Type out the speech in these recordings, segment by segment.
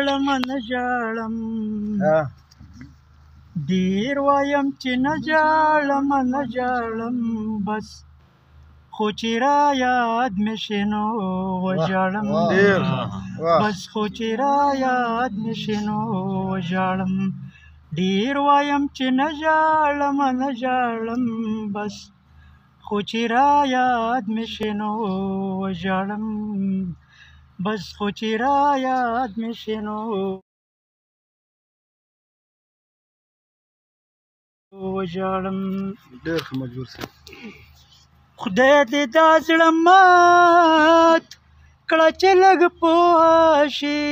ژاړم نه ژاړم ډېر وایم چې نه ژاړم نه ژاړم بس خو چې را یاد مې شي نو وژاړم بس خو چې را یاد مې شي نو وژاړم ډېر وایم چې نه ژاړم نه ژاړم بس خو چې را یاد مې شي نو وژاړم بس خو چې را یاد مې شي نو وژاړم ډېر ښه مجبور سي خدای دې دا زړه مات کړه چې لږ پوه شي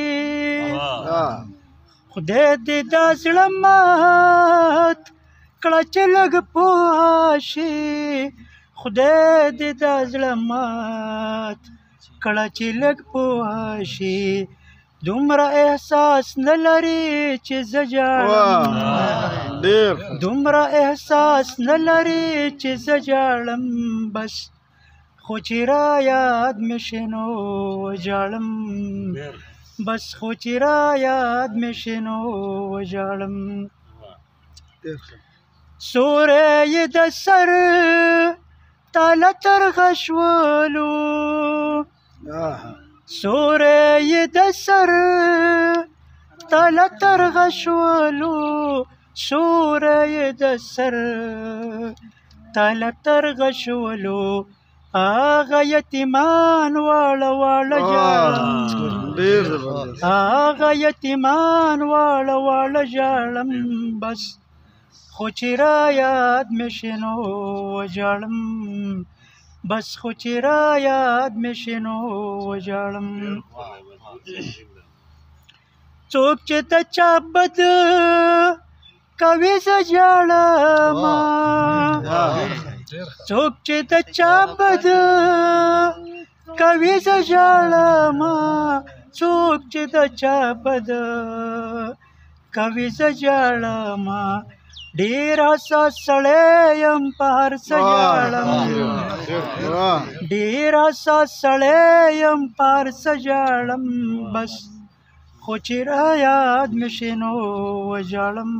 خدای دې دا زړه مات کړه چې لږ پوه شي خدای دې دا زړه مات کړه چې لږ پوه شي دومره احساس نه لري چې زه ژاړم دومره احساس نه لري چې زه ژاړم بس خو چې را یاد مې شي نو وژاړم بس خو چې را یاد مې شي نو وژاړم سوری یې د سر تاله ترغه شولو سوری یې د سر تاله ترغه شولو سوری یې د سر تاله ترغه شولو هغه یتیمان واړه واړه ژاړم هغه یتیمان واړه واړه ژاړم بس خو چې را یاد مې شي نو وژاړم بس خو چې را یاد مې شي نو وژاړم څوک چې د چا بد کوي زه ژاړم څوک چې د چا بد کوي زه ژاړم څوک چې د چا بد کوي زه ژاړم ډېر حساس سړی یم په هر څه ژاړم ډېر حساس سړی یم په هر څه ژاړم بس خو چې را یاد مې شي نو وژاړم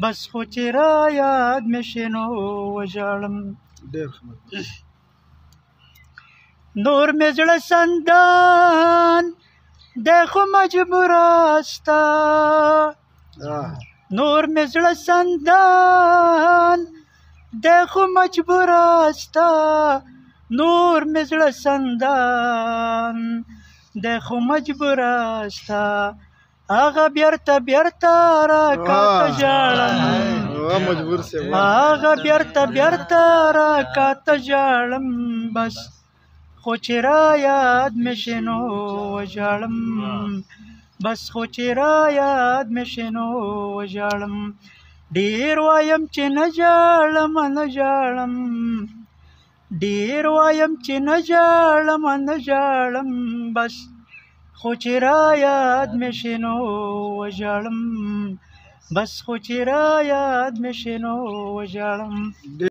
بس خو چې را یاد مې شي نو وژاړم نور مې زړه سندان دی خو مجبوره ستا نور مې زړه سندان دی خو مجبوره ستا نور مې زړه سندان دی خو مجبوره ستا هغه بیرته بیرته راکاته ژاړم هغه بیرته بیرته راکاته ژاړم بس خو چې را یاد مې شي نو وژاړم بس خو چې را یاد مې شي نو وژاړم ډېر وایم چې نه ژاړم نه ژاړم ډېر وایم چې نه ژاړم نه ژاړم بس خو چې را یاد مې شي نو وژاړم بس خو چې را یاد مې شي نو وژاړم